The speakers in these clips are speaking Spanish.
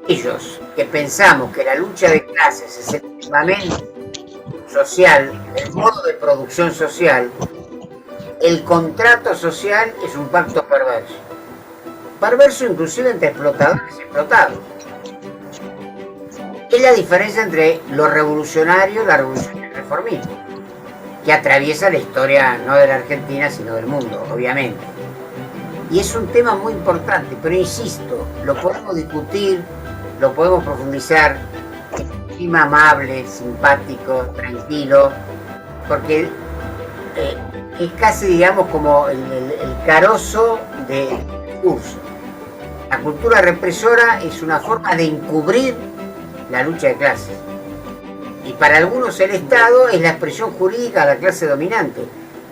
Aquellos que pensamos que la lucha de clases es el fundamento social, el modo de producción social, el contrato social es un pacto perverso. Perverso inclusive entre explotadores y explotados. Es la diferencia entre lo revolucionario y la revolución y el reformismo, que atraviesa la historia no de la Argentina, sino del mundo, obviamente. Y es un tema muy importante, pero insisto, lo podemos discutir, lo podemos profundizar en un clima amable, simpático, tranquilo, porque es casi, digamos, como el carozo del discurso. La cultura represora es una forma de encubrir la lucha de clases. Y para algunos el Estado es la expresión jurídica de la clase dominante.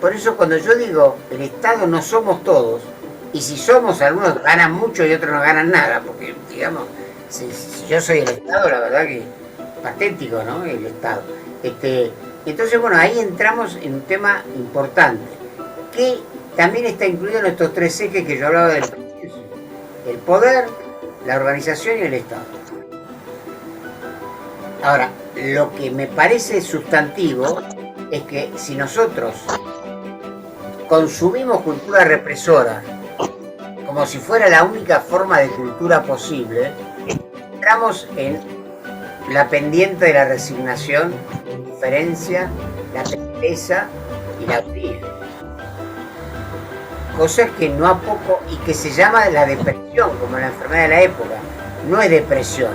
Por eso cuando yo digo el Estado no somos todos, y si somos, algunos ganan mucho y otros no ganan nada, porque digamos, si yo soy el Estado, la verdad que patético, ¿no? El Estado. Entonces, bueno, ahí entramos en un tema importante, que también está incluido en estos tres ejes que yo hablaba del principio: el poder, la organización y el Estado. Ahora, lo que me parece sustantivo es que si nosotros consumimos cultura represora como si fuera la única forma de cultura posible, entramos en la pendiente de la resignación, la indiferencia, la tristeza y la alegría. Cosas que no a poco, y que se llama la depresión, como la enfermedad de la época. No es depresión,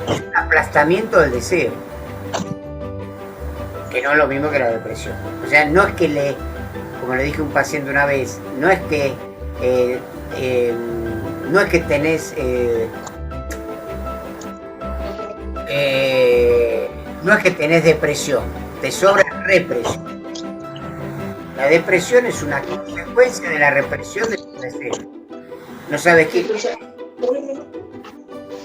es un aplastamiento del deseo, que no es lo mismo que la depresión. O sea, no es que como le dije a un paciente una vez, no es que tenés no es que tenés depresión, te sobra represión. La depresión es una consecuencia de la represión de tu deseo. No sabes qué.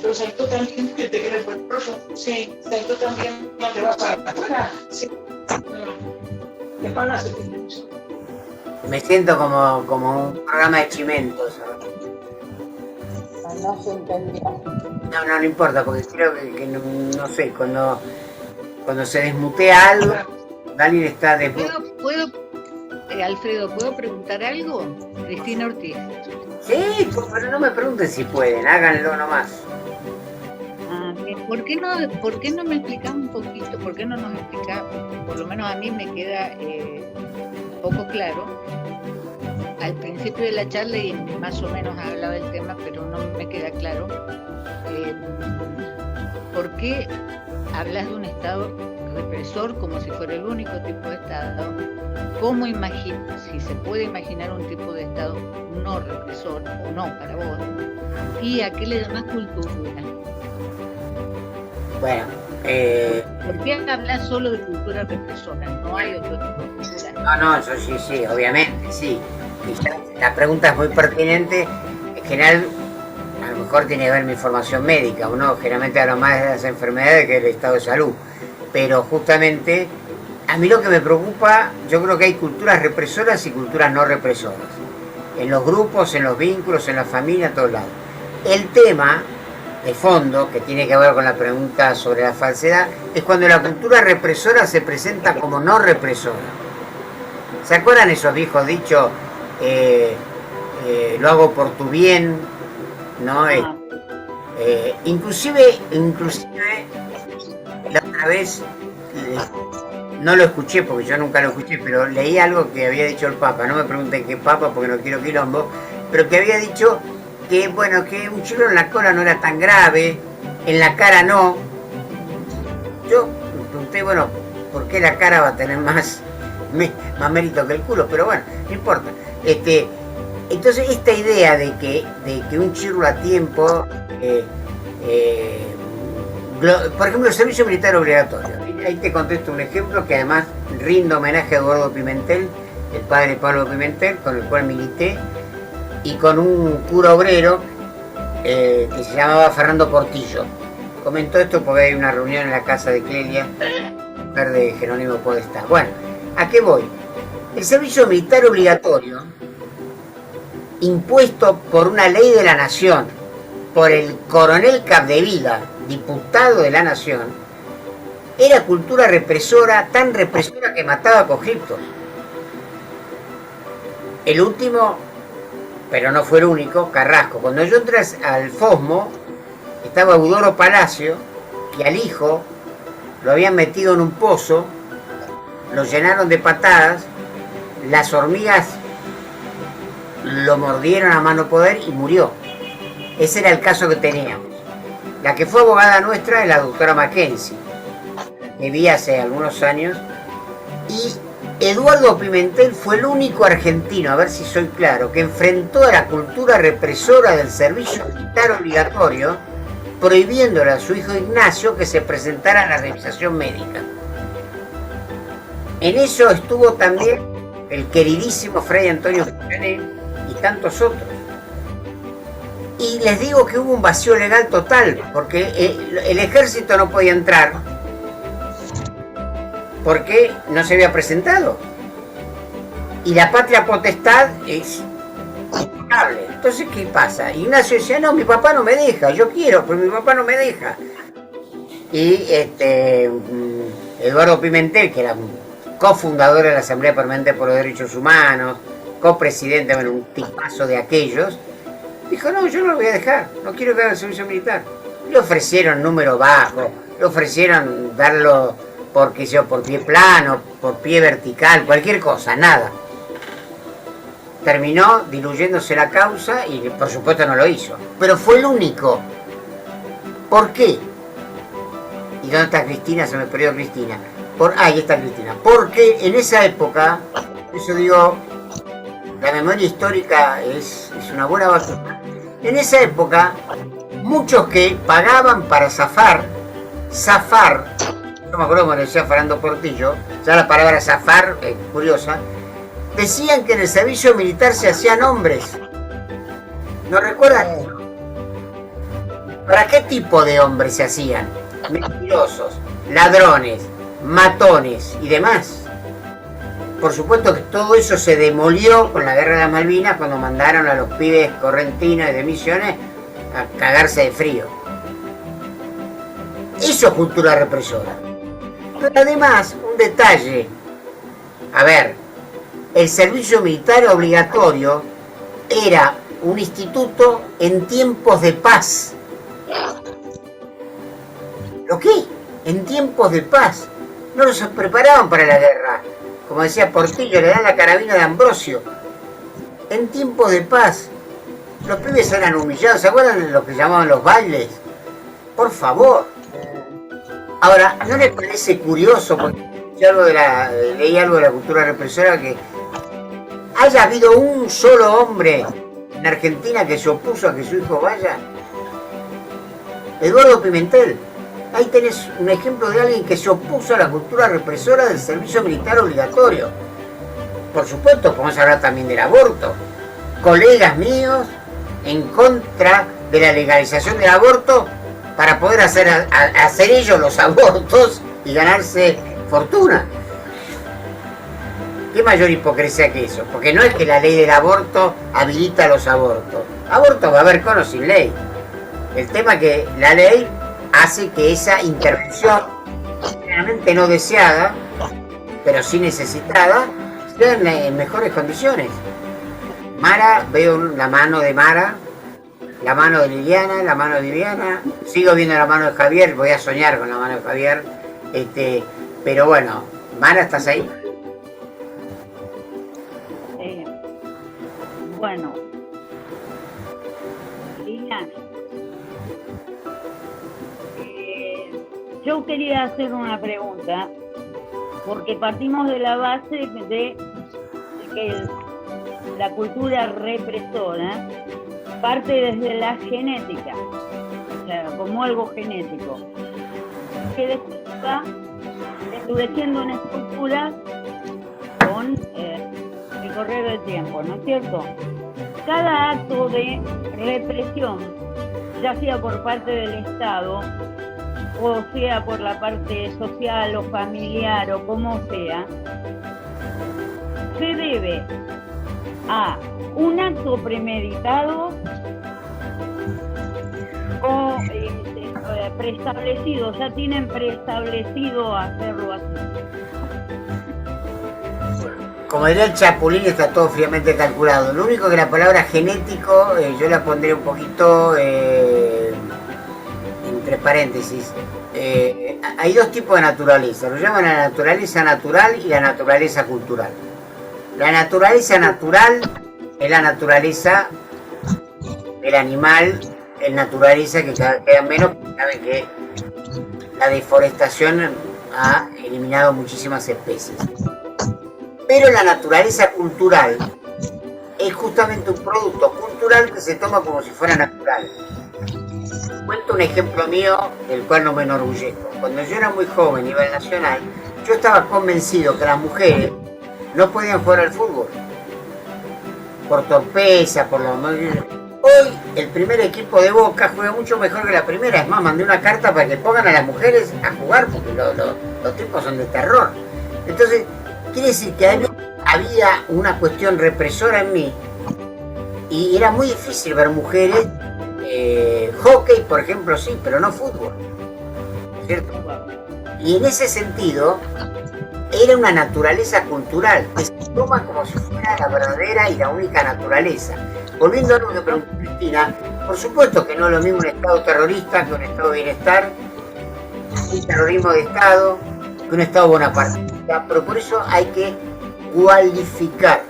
Pero saltó también que te queda el profe. Sí, saltó también no te vas a afuera. Sí. ¿Qué pasa? Me siento como un programa de chimentos. No se entendió. No importa, porque creo que no sé, cuando se desmutea algo, alguien está Alfredo, ¿puedo preguntar algo? Cristina Ortiz. Sí, pero no me pregunten si pueden, háganlo nomás. ¿Por qué no me explicás un poquito? ¿Por qué no nos explicás? Por lo menos a mí me queda un poco claro. Al principio de la charla, y más o menos hablaba del tema, pero no me queda claro. ¿Por qué hablas de un Estado represor como si fuera el único tipo de Estado? ¿Cómo si se puede imaginar un tipo de Estado no represor o no para vos? ¿Y a qué le llamas cultura? Bueno, ¿por qué hablas solo de cultura represora? ¿No hay otro tipo de cultura? No, eso sí, obviamente, sí. La pregunta es muy pertinente. En general, a lo mejor tiene que ver mi formación médica. Uno generalmente habla más de las enfermedades que del estado de salud. Pero justamente, a mí lo que me preocupa, yo creo que hay culturas represoras y culturas no represoras. En los grupos, en los vínculos, en la familia, en todos lados. El tema de fondo, que tiene que ver con la pregunta sobre la falsedad, es cuando la cultura represora se presenta como no represora. ¿Se acuerdan esos viejos dichos? Lo hago por tu bien, ¿no? Inclusive la otra vez, no lo escuché porque yo nunca lo escuché, pero leí algo que había dicho el Papa. No me pregunten qué Papa porque no quiero quilombo, pero que había dicho que, bueno, que un chirro en la cola no era tan grave, en la cara no. Yo me pregunté, bueno, ¿por qué la cara va a tener más mérito que el culo? Pero bueno, no importa. Entonces esta idea de que un chirro a tiempo, por ejemplo, el servicio militar obligatorio. Ahí te contesto un ejemplo que además rindo homenaje a Eduardo Pimentel, el padre Pablo Pimentel, con el cual milité, y con un cura obrero que se llamaba Fernando Portillo. Comentó esto porque hay una reunión en la casa de Clelia, mujer de Jerónimo Podestá. Bueno, ¿a qué voy? El servicio militar obligatorio, impuesto por una ley de la nación, por el coronel Capdevila, diputado de la Nación, era cultura represora, tan represora que mataba a conscriptos. El último, pero no fue el único, Carrasco. Cuando yo entré al Fosmo, estaba Eudoro Palacio, que al hijo lo habían metido en un pozo, lo llenaron de patadas, las hormigas lo mordieron a mano poder y murió. Ese era el caso que teníamos. La que fue abogada nuestra es la doctora Mackenzie, que vi hace algunos años, y Eduardo Pimentel fue el único argentino, a ver si soy claro, que enfrentó a la cultura represora del servicio militar obligatorio, prohibiéndole a su hijo Ignacio que se presentara a la revisación médica. En eso estuvo también el queridísimo Fray Antonio Fucané y tantos otros. Y les digo que hubo un vacío legal total, porque el ejército no podía entrar porque no se había presentado. Y la patria potestad es impecable. Entonces, ¿qué pasa? Ignacio decía, no, mi papá no me deja, yo quiero, pero mi papá no me deja. Y Eduardo Pimentel, que era cofundador de la Asamblea Permanente por los Derechos Humanos, copresidente, bueno, un tipazo de aquellos, dijo, no, yo no lo voy a dejar, no quiero que haga el servicio militar. Le ofrecieron número bajo, le ofrecieron darlo por pie plano, por pie vertical, cualquier cosa, nada. Terminó diluyéndose la causa y por supuesto no lo hizo. Pero fue el único. ¿Por qué? ¿Y dónde está Cristina? Se me perdió Cristina. Ahí está Cristina. Porque en esa época, eso digo, la memoria histórica es una buena base. En esa época, muchos que pagaban para zafar, no me acuerdo cómo le decía Fernando Portillo, ya la palabra zafar es curiosa, decían que en el servicio militar se hacían hombres. ¿No recuerdan? ¿Para qué tipo de hombres se hacían? Mentirosos, ladrones, matones y demás. Por supuesto que todo eso se demolió con la guerra de las Malvinas, cuando mandaron a los pibes correntinos y de Misiones a cagarse de frío. Eso es cultura represora. Pero además, un detalle. A ver, el servicio militar obligatorio era un instituto en tiempos de paz. ¿Lo qué? En tiempos de paz. No los preparaban para la guerra. Como decía Portillo, le dan la carabina de Ambrosio. En tiempos de paz. Los pibes eran humillados. ¿Se acuerdan de lo que llamaban los bailes? Por favor. Ahora, ¿no les parece curioso, porque leí algo de la cultura represora, que haya habido un solo hombre en Argentina que se opuso a que su hijo vaya? Eduardo Pimentel. Ahí tenés un ejemplo de alguien que se opuso a la cultura represora del servicio militar obligatorio. Por supuesto, podemos hablar también del aborto. Colegas míos en contra de la legalización del aborto para poder hacer ellos los abortos y ganarse fortuna. ¿Qué mayor hipocresía que eso? Porque no es que la ley del aborto habilita los abortos. Aborto va a haber con o sin ley. El tema es que la ley hace que esa intervención, generalmente no deseada, pero sí necesitada, esté en mejores condiciones. Mara, veo la mano de Mara, la mano de Liliana, la mano de Viviana, sigo viendo la mano de Javier, voy a soñar con la mano de Javier, pero bueno, Mara, ¿estás ahí? Bueno, Liliana, yo quería hacer una pregunta, porque partimos de la base de que la cultura represora parte desde la genética, o sea, como algo genético, que después va endureciendo una estructura con el correr del tiempo, ¿no es cierto? Cada acto de represión, ya sea por parte del Estado, o sea por la parte social o familiar o como sea, se debe a un acto premeditado o preestablecido, ya tienen preestablecido hacerlo así. Como diría el Chapulín, está todo fríamente calculado. Lo único que la palabra genético yo la pondré un poquito entre paréntesis. Hay dos tipos de naturaleza, lo llaman la naturaleza natural y la naturaleza cultural. La naturaleza natural es la naturaleza del animal, es naturaleza que cada vez queda menos, porque saben que la deforestación ha eliminado muchísimas especies. Pero la naturaleza cultural es justamente un producto cultural que se toma como si fuera natural. Cuento un ejemplo mío del cual no me enorgullezco. Cuando yo era muy joven, iba al Nacional, yo estaba convencido que las mujeres no podían jugar al fútbol. Por torpeza, por lo... Hoy el primer equipo de Boca juega mucho mejor que la primera. Es más, mandé una carta para que pongan a las mujeres a jugar porque los tipos son de terror. Entonces, quiere decir que había una cuestión represora en mí y era muy difícil ver mujeres, hockey por ejemplo sí, pero no fútbol, ¿cierto? Y en ese sentido era una naturaleza cultural que se toma como si fuera la verdadera y la única naturaleza. Volviendo a lo que preguntó Cristina, por supuesto que no es lo mismo un estado terrorista que un estado de bienestar, un terrorismo de estado que un estado bonapartista, pero por eso hay que cualificar.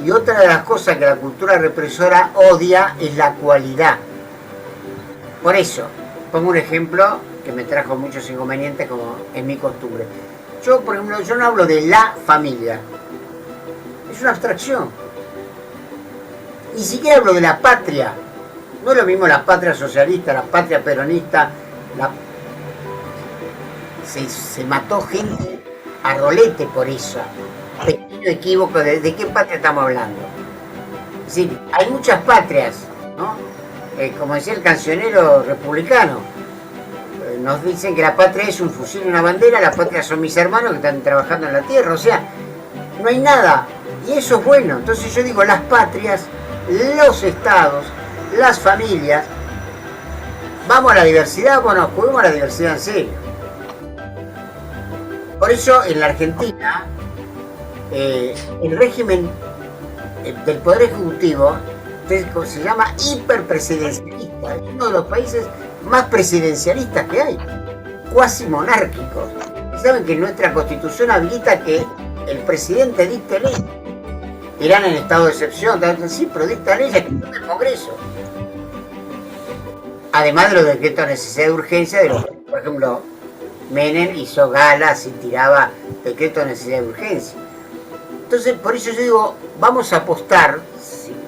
Y otra de las cosas que la cultura represora odia es la cualidad. Por eso, pongo un ejemplo que me trajo muchos inconvenientes como es mi costumbre. Yo, por ejemplo, yo no hablo de la familia. Es una abstracción. Ni siquiera hablo de la patria. No es lo mismo la patria socialista, la patria peronista. Se mató gente a rolete por eso. Pequeño equívoco de qué patria estamos hablando. Es decir, hay muchas patrias, ¿no? Como decía el cancionero republicano, nos dicen que la patria es un fusil y una bandera, la patria son mis hermanos que están trabajando en la tierra, o sea, no hay nada, y eso es bueno. Entonces yo digo, las patrias, los estados, las familias, vamos a la diversidad, bueno, juguemos a la diversidad en serio. Por eso en la Argentina, el régimen del Poder Ejecutivo se llama hiperpresidencialista, es uno de los países más presidencialistas que hay, cuasi monárquicos. Saben que nuestra Constitución habilita que el presidente dicte ley. Irán en estado de excepción, sí, pero dicta leyes que toma el Congreso. Además de los decretos de necesidad de urgencia, de los que, por ejemplo, Menem hizo galas y tiraba decretos de necesidad de urgencia. Entonces, por eso yo digo, vamos a apostar,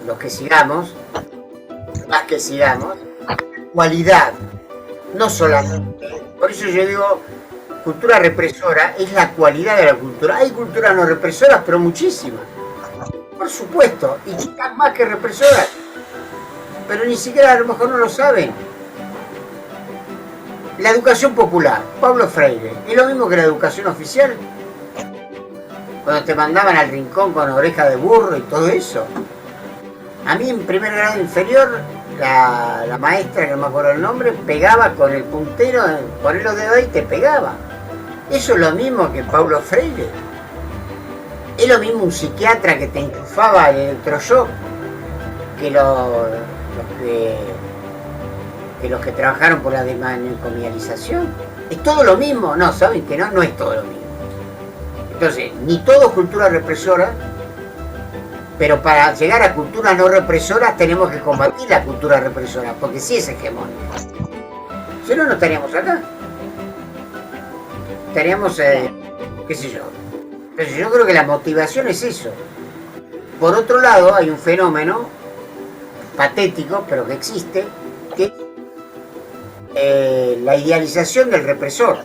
los que sigamos, más que sigamos, cualidad, no solamente. Por eso yo digo, cultura represora es la cualidad de la cultura. Hay culturas no represoras, pero muchísimas. Por supuesto, y quizás más que represoras, pero ni siquiera a lo mejor no lo saben. La educación popular, Pablo Freire, ¿es lo mismo que la educación oficial? Cuando te mandaban al rincón con oreja de burro y todo eso. A mí en primer grado inferior, la maestra, que no me acuerdo el nombre, pegaba con el puntero, poner los dedos ahí y te pegaba. Eso es lo mismo que Pablo Freire. Es lo mismo un psiquiatra que te enchufaba el electroshock que los que trabajaron por la desmanicomialización. ¿Es todo lo mismo? No, saben que no es todo lo mismo. Entonces, ni todo es cultura represora, pero para llegar a culturas no represoras tenemos que combatir la cultura represora, porque sí es hegemónica. Si no, no estaríamos acá. Estaríamos, qué sé yo. Entonces yo creo que la motivación es eso. Por otro lado, hay un fenómeno patético, pero que existe, que es la idealización del represor.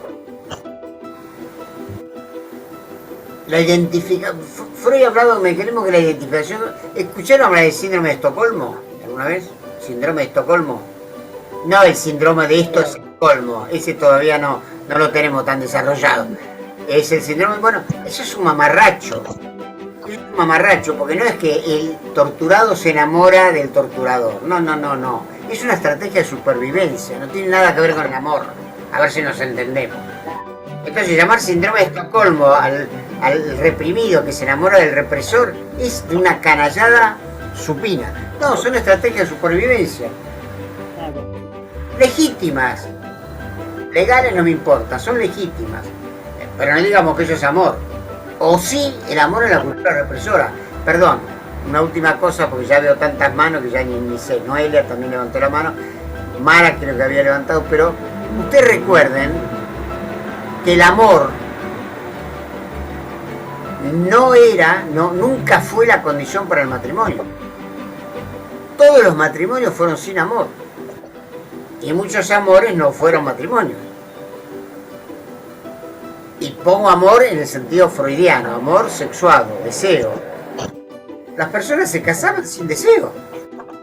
La identificación. Freud ha hablado de mecanismos que la identificación. ¿Escucharon hablar del síndrome de Estocolmo alguna vez? ¿Síndrome de Estocolmo? No el síndrome de Estocolmo, ese todavía no lo tenemos tan desarrollado. Es el síndrome, bueno, eso es un mamarracho. Es un mamarracho, porque no es que el torturado se enamora del torturador. No. Es una estrategia de supervivencia, no tiene nada que ver con el amor. A ver si nos entendemos. Entonces, llamar síndrome de Estocolmo al reprimido que se enamora del represor es de una canallada supina. No, son estrategias de supervivencia. Claro. Legítimas. Legales no me importa, son legítimas. Pero no digamos que eso es amor. O sí, el amor en la cultura represora. Perdón, una última cosa, porque ya veo tantas manos que ya ni sé. Noelia también levantó la mano. Mara creo que había levantado, pero ustedes recuerden que el amor nunca fue la condición para el matrimonio. Todos los matrimonios fueron sin amor. Y muchos amores no fueron matrimonios. Y pongo amor en el sentido freudiano, amor sexuado, deseo. Las personas se casaban sin deseo,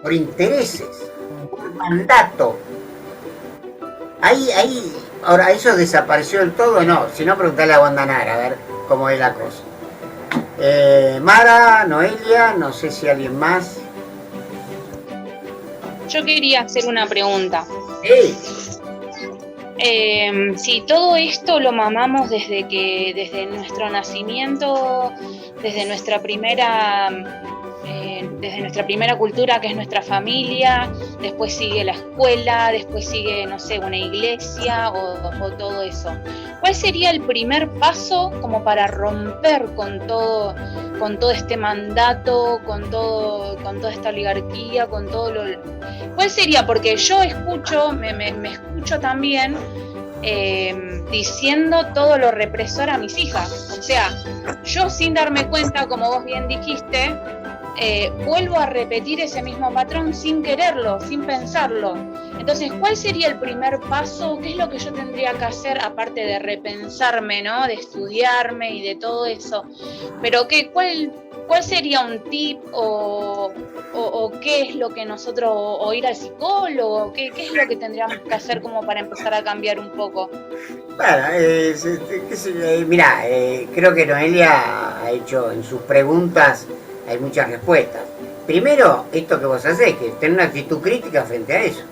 por intereses, por mandato. Ahora, ¿eso desapareció del todo o no? Si no, preguntarle a Guandanara, a ver cómo es la cosa. Mara, Noelia, no sé si alguien más. Yo quería hacer una pregunta. Sí. Si todo esto lo mamamos desde nuestro nacimiento, desde nuestra primera cultura, que es nuestra familia, después sigue la escuela, después sigue, no sé, una iglesia o todo eso. ¿Cuál sería el primer paso como para romper con todo este mandato, con toda esta oligarquía, con todo lo... ¿Cuál sería? Porque yo escucho, me escucho también diciendo todo lo represor a mis hijas. O sea, yo sin darme cuenta, como vos bien dijiste, vuelvo a repetir ese mismo patrón sin quererlo, sin pensarlo. Entonces, ¿cuál sería el primer paso? ¿Qué es lo que yo tendría que hacer, aparte de repensarme, ¿no? De estudiarme y de todo eso? Pero ¿cuál sería un tip o qué es lo que nosotros, o ir al psicólogo? ¿Qué es lo que tendríamos que hacer como para empezar a cambiar un poco? Bueno, mirá, creo que Noelia ha hecho en sus preguntas, hay muchas respuestas. Primero, esto que vos hacés, que tener una actitud crítica frente a eso.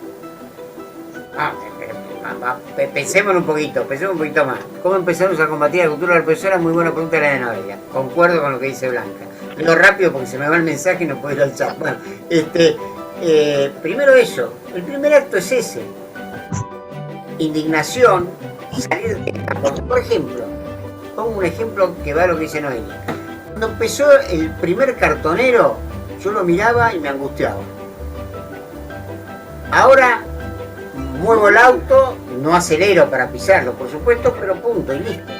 Pensemos un poquito más. ¿Cómo empezamos a combatir la cultura represora? Muy buena pregunta la de Noelia. Concuerdo con lo que dice Blanca. Lo rápido porque se me va el mensaje y no puedo ir al chat. Bueno, primero eso. El primer acto es ese. Indignación y salir de esta. Por ejemplo, pongo un ejemplo que va a lo que dice Noelia. Cuando empezó el primer cartonero, yo lo miraba y me angustiaba. Ahora muevo el auto, no acelero para pisarlo, por supuesto, pero punto y listo.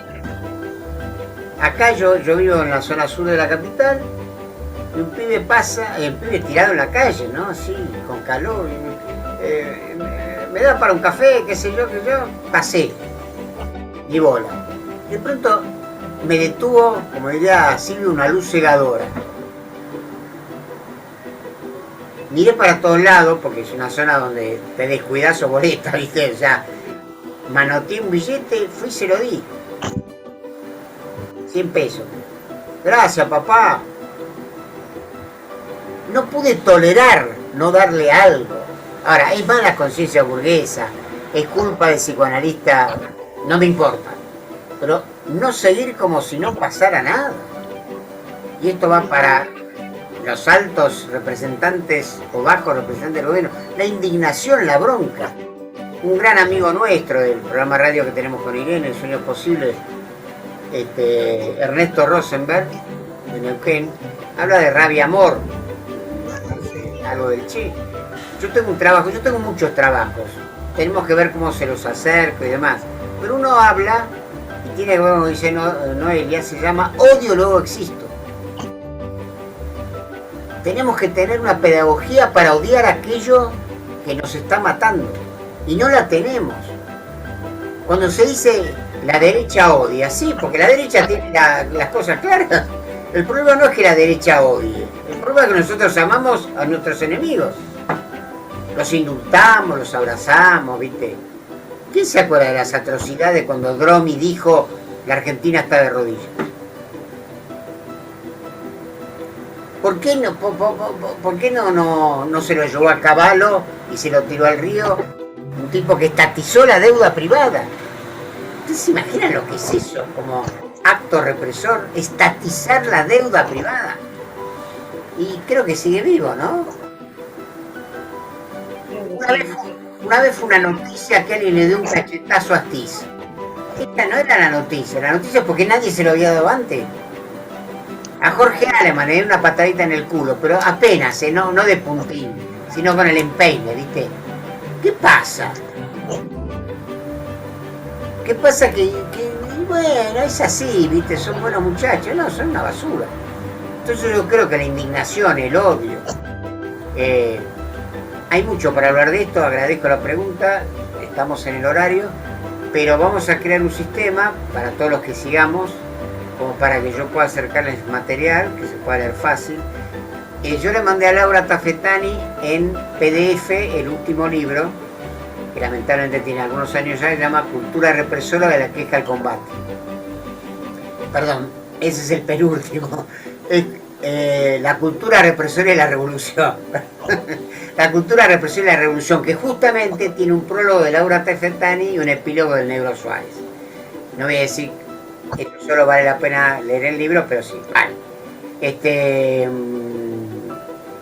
Acá yo vivo en la zona sur de la capital, y un pibe pasa, el pibe tirado en la calle, ¿no? Así, con calor. Me da para un café, qué sé yo, pasé. Ni bola. De pronto me detuvo, como diría Silvio, una luz cegadora. Miré para todos lados, porque es una zona donde te descuidas o boleta, ¿viste? O sea, manoteé un billete, fui y se lo di. 100 pesos. Gracias, papá. No pude tolerar no darle algo. Ahora, es mala conciencia burguesa, es culpa del psicoanalista, no me importa. Pero no seguir como si no pasara nada. Y esto va para los altos representantes o bajos representantes del gobierno. La indignación, la bronca. Un gran amigo nuestro del programa radio que tenemos con Irene, El Sueño Posible, Ernesto Rosenberg, de Neuquén, habla de rabia amor, algo del Che. Yo tengo muchos trabajos, tenemos que ver cómo se los acerco y demás, pero uno habla y tiene que ver, como dice Noelia, se llama odio luego existo. Tenemos que tener una pedagogía para odiar aquello que nos está matando, y no la tenemos. Cuando se dice la derecha odia, sí, porque la derecha tiene las cosas claras. El problema no es que la derecha odie, el problema es que nosotros amamos a nuestros enemigos. Los indultamos, los abrazamos, ¿viste? ¿Quién se acuerda de las atrocidades cuando Dromi dijo la Argentina está de rodillas? ¿Por qué no se lo llevó a caballo y se lo tiró al río? Un tipo que estatizó la deuda privada. ¿Ustedes se imaginan lo que es eso como acto represor? Estatizar la deuda privada. Y creo que sigue vivo, ¿no? Una vez fue una noticia que alguien le dio un cachetazo a Astiz. Esta no era la noticia es porque nadie se lo había dado antes. A Jorge Aleman le dio una patadita en el culo, pero apenas, no de puntín, sino con el empeine, ¿viste? ¿Qué pasa? ¿Qué pasa que bueno, es así, ¿viste? Son buenos muchachos, no, son una basura. Entonces yo creo que la indignación, el odio, hay mucho para hablar de esto, agradezco la pregunta, estamos en el horario, pero vamos a crear un sistema para todos los que sigamos, como para que yo pueda acercarles material, que se pueda leer fácil. Yo le mandé a Laura Tafetani en PDF el último libro, que lamentablemente tiene algunos años ya, se llama Cultura represora de la queja al combate. Perdón, ese es el penúltimo. La cultura represora y la revolución. La cultura represora y la revolución, que justamente tiene un prólogo de Laura Tafetani y un epílogo del Negro Suárez. No voy a decir que solo vale la pena leer el libro, pero sí, vale.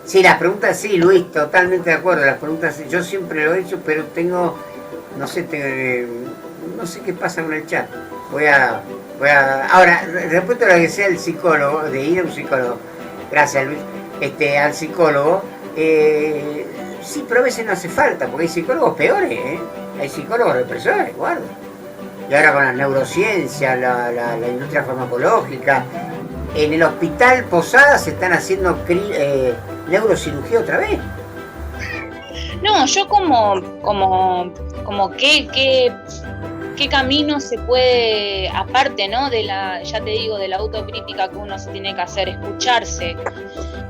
Sí, las preguntas sí, Luis, totalmente de acuerdo. Las preguntas sí, yo siempre lo he hecho, pero no sé qué pasa con el chat. Ahora, respecto a lo que sea el psicólogo, de ir a un psicólogo, gracias Luis, al psicólogo, sí, pero a veces no hace falta, porque hay psicólogos peores, hay psicólogos represores, guarda. Y ahora con la neurociencia, la industria farmacológica, en el hospital Posada se están haciendo neurocirugía otra vez. No, yo como qué camino se puede, aparte, ¿no? Ya te digo, de la autocrítica que uno se tiene que hacer, escucharse,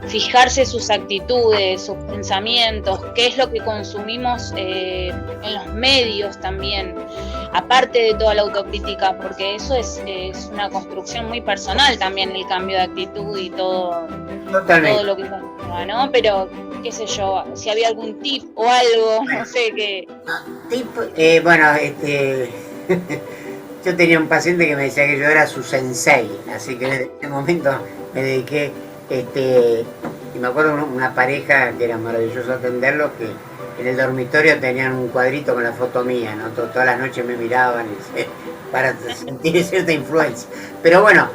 fijarse sus actitudes, sus pensamientos, qué es lo que consumimos en los medios también, aparte de toda la autocrítica, porque eso es una construcción muy personal también, el cambio de actitud y todo lo que conlleva, ¿no? Pero qué sé yo, si había algún tip o algo, no sé qué. Tip, yo tenía un paciente que me decía que yo era su sensei, así que en ese momento me dediqué, y me acuerdo una pareja que era maravilloso atenderlos, que en el dormitorio tenían un cuadrito con la foto mía, ¿no? Todas las noches me miraban para sentir cierta influencia. Pero bueno,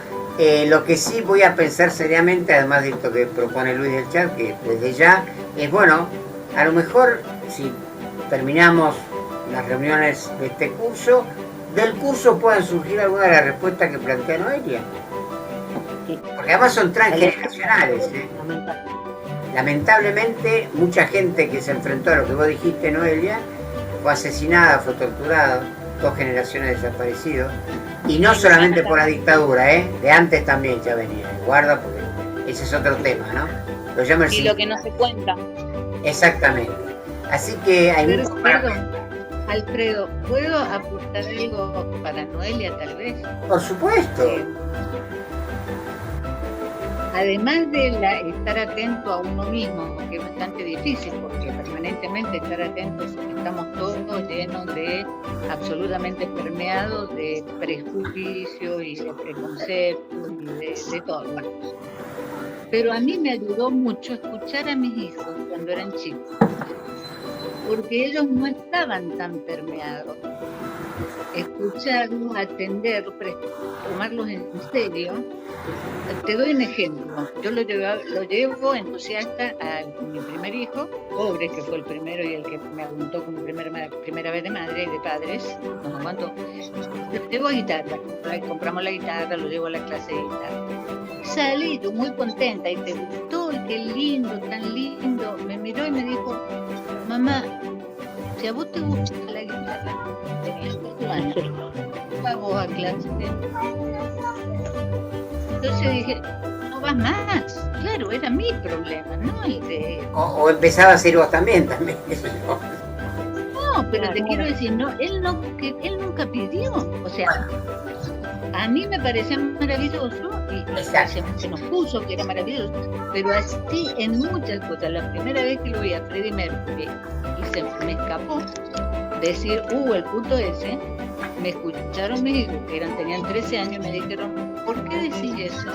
lo que sí voy a pensar seriamente, además de esto que propone Luis del chat, que desde ya es bueno, a lo mejor si terminamos las reuniones de este curso, del curso puedan surgir algunas de las respuestas que plantea Noelia. Porque además son transgeneracionales. Lamentablemente, mucha gente que se enfrentó a lo que vos dijiste, Noelia, fue asesinada, fue torturada, 2 generaciones desaparecidos. Y no solamente por la dictadura, de antes también ya venía. Guarda, porque ese es otro tema, ¿no? Y lo que no se cuenta. Exactamente. Así que hay mucho para... Alfredo, ¿puedo aportar algo para Noelia tal vez? Por supuesto. Además de estar atento a uno mismo, que es bastante difícil, porque permanentemente estar atentos, estamos todos llenos de, absolutamente permeados de prejuicios y de preconceptos y de todo. Pero a mí me ayudó mucho escuchar a mis hijos cuando eran chicos, porque ellos no estaban tan permeados. Escucharlos, atenderlos, tomarlos en serio. Te doy un ejemplo. Yo lo llevo entusiasta a mi primer hijo, pobre, que fue el primero y el que me aguantó como primera vez de madre y de padres, nos aguantó. Lo llevo a guitarra, compramos la guitarra, lo llevo a la clase de guitarra. Salí yo muy contenta, y te gustó, y qué lindo, tan lindo. Me miró y me dijo, mamá, si a vos te gusta la guitarra, tenías 4 años, vamos a clase. Entonces dije, no vas más. Claro, era mi problema, no el de... O empezaba a ser vos también. No, pero te quiero decir, no, él nunca pidió. O sea, a mí me parecía maravilloso y se nos puso que era maravilloso, pero así en muchas cosas. La primera vez que lo vi a Freddie Mercury y se me escapó decir, el puto ese, me escucharon mis hijos que tenían 13 años y me dijeron, ¿por qué decís eso?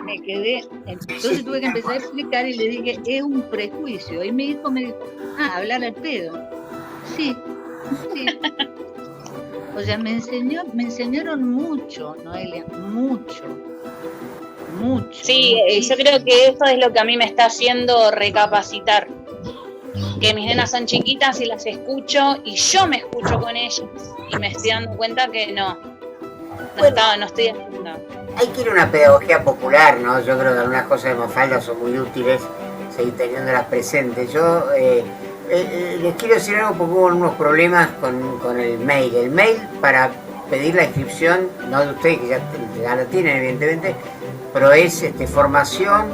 Me quedé, entonces tuve que empezar a explicar y le dije, es un prejuicio. Y mi hijo me dijo, hablar al pedo. Sí. O sea, me enseñaron mucho, Noelia, mucho. Sí, muchísimo. yo creo que eso es lo que a mí me está haciendo recapacitar. Que mis nenas son chiquitas y las escucho y yo me escucho con ellas y me estoy dando cuenta que no estoy haciendo. Hay que ir a una pedagogía popular, ¿no? Yo creo que algunas cosas de Mafalda son muy útiles, seguir teniéndolas presentes. Yo les quiero decir algo porque hubo unos problemas con el mail. El mail para pedir la inscripción, no de ustedes que ya la tienen evidentemente, pero es formación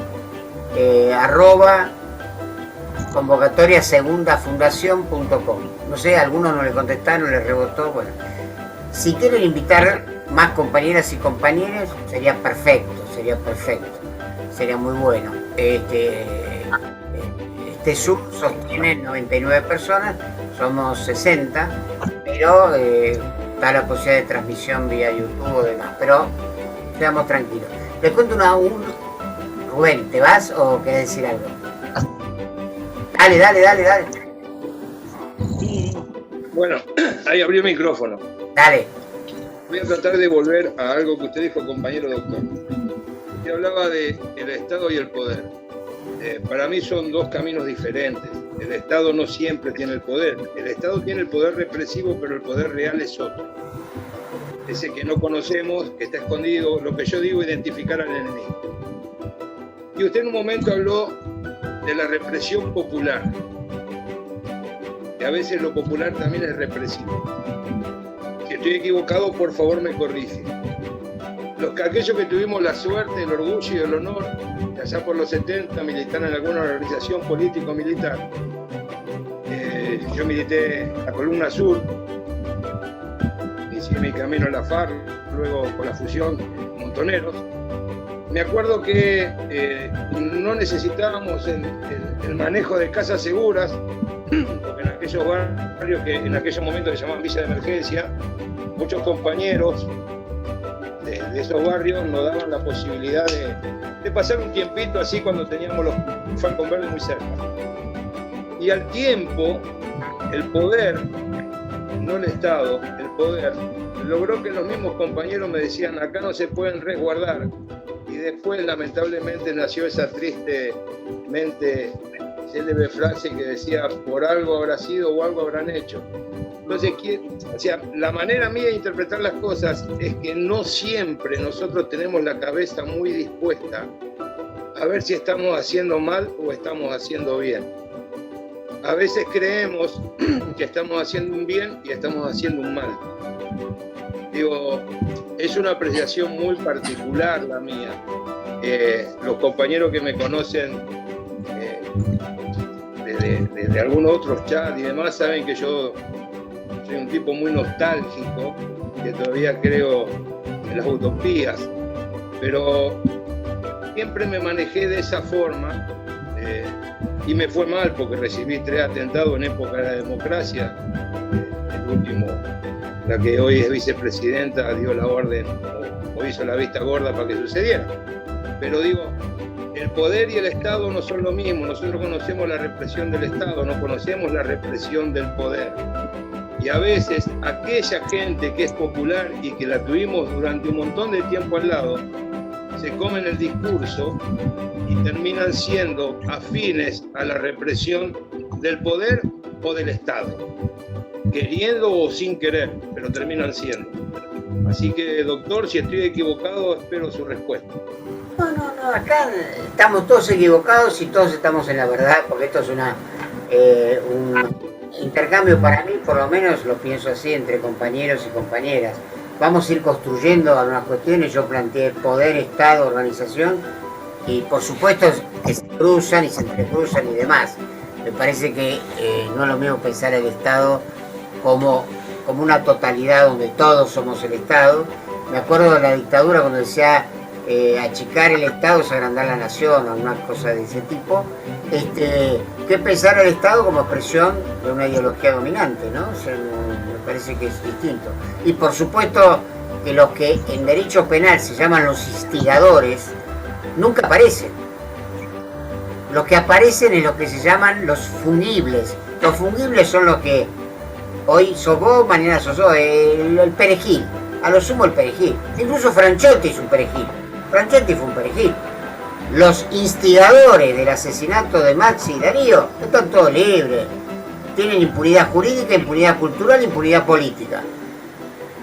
@convocatoriasegundafundación.com. No sé, algunos no le contestaron, les rebotó. Bueno, si quieren invitar más compañeras y compañeros, sería perfecto, sería muy bueno. Este Zoom sostiene 99 personas, somos 60, pero está la posibilidad de transmisión vía YouTube o demás, pero quedamos tranquilos. Les cuento Rubén, ¿te vas o querés decir algo? Dale. Sí. Bueno, ahí abrió el micrófono. Dale. Voy a tratar de volver a algo que usted dijo, compañero doctor. Usted hablaba de el Estado y el poder. Para mí son dos caminos diferentes. El Estado no siempre tiene el poder. El Estado tiene el poder represivo, pero el poder real es otro. Ese que no conocemos, que está escondido, lo que yo digo, identificar al enemigo. Y usted en un momento habló de la represión popular. Que a veces lo popular también es represivo. Si estoy equivocado, por favor me corrige. Aquellos que tuvimos la suerte, el orgullo y el honor de allá por los 70 militar en alguna organización político-militar. Yo milité en la Columna Sur, inicié mi camino en la FARC, luego con la fusión Montoneros. Me acuerdo que no necesitábamos el manejo de casas seguras, porque en aquellos barrios que en aquellos momentos se llamaban Villa de Emergencia, muchos compañeros de esos barrios nos daban la posibilidad de pasar un tiempito así cuando teníamos los Falcon Verdes muy cerca. Y al tiempo, el poder, no el Estado, el poder, logró que los mismos compañeros me decían, acá no se pueden resguardar. Y después, lamentablemente, nació esa tristemente célebre frase que decía, por algo habrá sido o algo habrán hecho. Entonces, la manera mía de interpretar las cosas es que no siempre nosotros tenemos la cabeza muy dispuesta a ver si estamos haciendo mal o estamos haciendo bien. A veces creemos que estamos haciendo un bien y estamos haciendo un mal. Digo, es una apreciación muy particular la mía. Los compañeros que me conocen de algunos otros chats y demás saben que yo soy un tipo muy nostálgico, que todavía creo en las utopías, pero siempre me manejé de esa forma y me fue mal porque recibí 3 atentados en época de la democracia. El último, la que hoy es vicepresidenta, dio la orden o hizo la vista gorda para que sucediera. Pero digo, el poder y el Estado no son lo mismo. Nosotros conocemos la represión del Estado, no conocemos la represión del poder. Y a veces aquella gente que es popular y que la tuvimos durante un montón de tiempo al lado, se comen el discurso y terminan siendo afines a la represión del poder o del Estado, queriendo o sin querer, pero terminan siendo. Así que, doctor, si estoy equivocado, espero su respuesta. No, acá estamos todos equivocados y todos estamos en la verdad, porque esto es un intercambio, para mí, por lo menos lo pienso así, entre compañeros y compañeras. Vamos a ir construyendo algunas cuestiones. Yo planteé poder, Estado, organización, y por supuesto que se cruzan y se entrecruzan y demás. Me parece que no es lo mismo pensar el Estado como como una totalidad donde todos somos el Estado. Me acuerdo de la dictadura cuando decía achicar el Estado es agrandar la nación, o una cosa de ese tipo, que pensar el Estado como expresión de una ideología dominante, ¿no? O sea, me parece que es distinto. Y por supuesto que los que en derecho penal se llaman los instigadores, nunca aparecen. Los que aparecen es los que se llaman los fungibles. Los fungibles son los que hoy sos vos, mañana sos vos, el perejil, a lo sumo el perejil. Incluso Franchotti es un perejil. Franchetti fue un perejil. Los instigadores del asesinato de Maxi y Darío están todos libres. Tienen impunidad jurídica, impunidad cultural, impunidad política.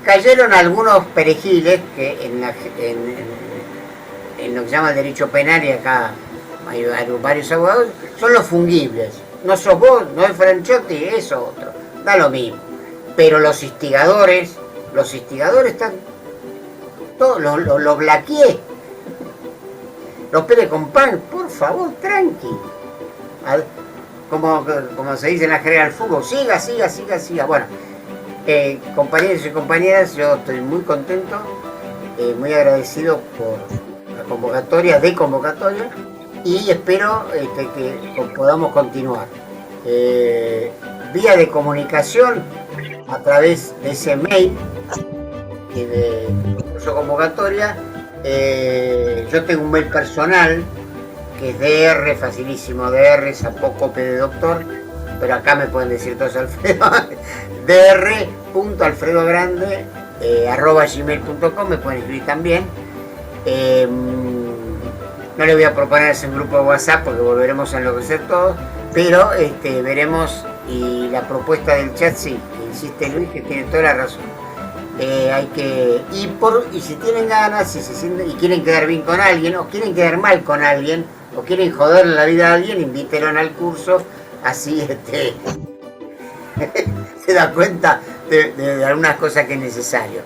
Cayeron algunos perejiles que en lo que se llama el derecho penal, y acá hay varios abogados, son los fungibles. No sos vos, no es Franchotti, es otro. Da lo mismo. Pero los instigadores están todos, los blaqueé. Los Pérez con pan, por favor, tranqui. Como se dice en la jerga del fútbol, siga. Bueno, compañeros y compañeras, yo estoy muy contento, muy agradecido por la convocatoria, y espero que podamos continuar. Vía de comunicación a través de ese mail y de curso convocatoria. Yo tengo un mail personal que es dr, facilísimo, dr, Zapocope de doctor, pero acá me pueden decir todos Alfredo, dr.alfredogrande@gmail.com, me pueden escribir también. No le voy a proponer ese grupo de WhatsApp porque volveremos a enloquecer todos, pero veremos, y la propuesta del chat sí, que insiste Luis, que tiene toda la razón. Hay que y si tienen ganas, si se sienten y quieren quedar bien con alguien, o quieren quedar mal con alguien, o quieren joderle la vida a alguien, invítenlo al curso, así se da cuenta de algunas cosas que es necesario.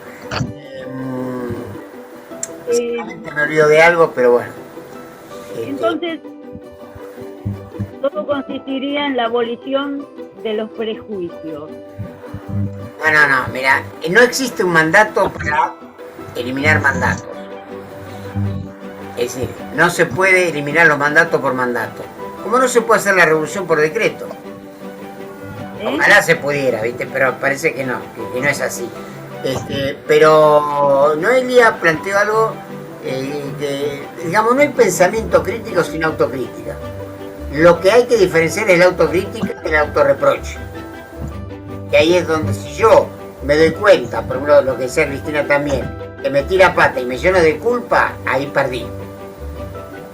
Seguramente me olvido de algo, pero bueno. Entonces, todo consistiría en la abolición de los prejuicios. No, mira, no existe un mandato para eliminar mandatos. Es decir, no se puede eliminar los mandatos por mandato. Como no se puede hacer la revolución por decreto. Ojalá se pudiera, ¿viste? Pero parece que no es así. Pero Noelia planteó algo que, digamos, no hay pensamiento crítico sin autocrítica. Lo que hay que diferenciar es la autocrítica y el autorreproche. Y ahí es donde, si yo me doy cuenta, por ejemplo, lo que decía Cristina también, que me tira pata y me lleno de culpa, ahí perdí.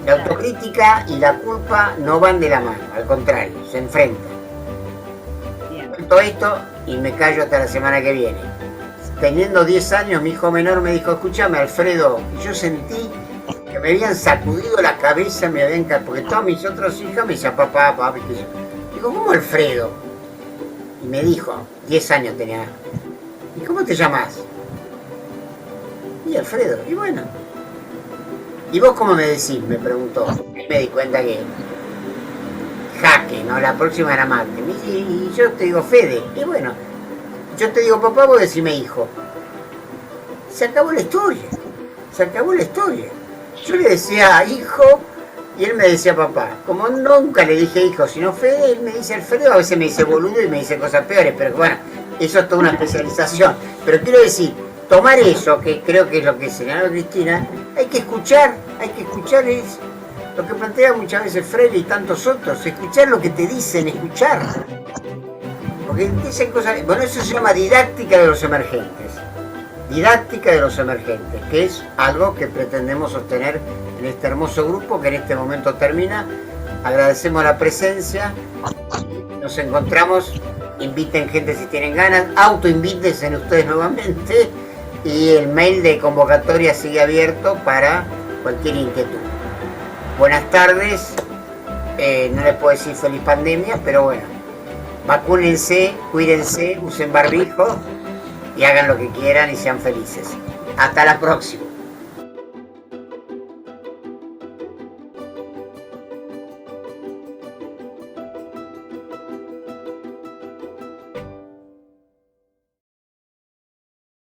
La autocrítica y la culpa no van de la mano, al contrario, se enfrentan. Cuento esto y me callo hasta la semana que viene. Teniendo 10 años, mi hijo menor me dijo, escúchame, Alfredo, y yo sentí que me habían sacudido la cabeza, porque todas mis otras hijas me decían, papá, ¿qué sé yo? Digo, ¿cómo Alfredo? Y me dijo, 10 años tenía, ¿y cómo te llamas? Y Alfredo, y bueno. ¿Y vos cómo me decís? Me preguntó. Y me di cuenta que Jaque, ¿no? La próxima era Marte. Y yo te digo Fede. Y bueno, yo te digo papá, vos decime hijo. Se acabó la historia. Yo le decía hijo y él me decía papá. Como nunca le dije hijo, sino Fede, él me dice Alfredo, a veces me dice boludo y me dice cosas peores, pero bueno, eso es toda una especialización. Pero quiero decir, tomar eso, que creo que es lo que señaló Cristina, hay que escuchar es lo que plantea muchas veces Freire y tantos otros, escuchar lo que te dicen, escuchar. Porque dicen cosas, bueno, eso se llama didáctica de los emergentes, que es algo que pretendemos sostener en este hermoso grupo que en este momento termina. Agradecemos la presencia, nos encontramos, inviten gente si tienen ganas, autoinvítense en ustedes nuevamente, y el mail de convocatoria sigue abierto para cualquier inquietud. Buenas tardes, no les puedo decir feliz pandemia, pero bueno, vacúnense, cuídense, usen barbijo y hagan lo que quieran y sean felices. Hasta la próxima.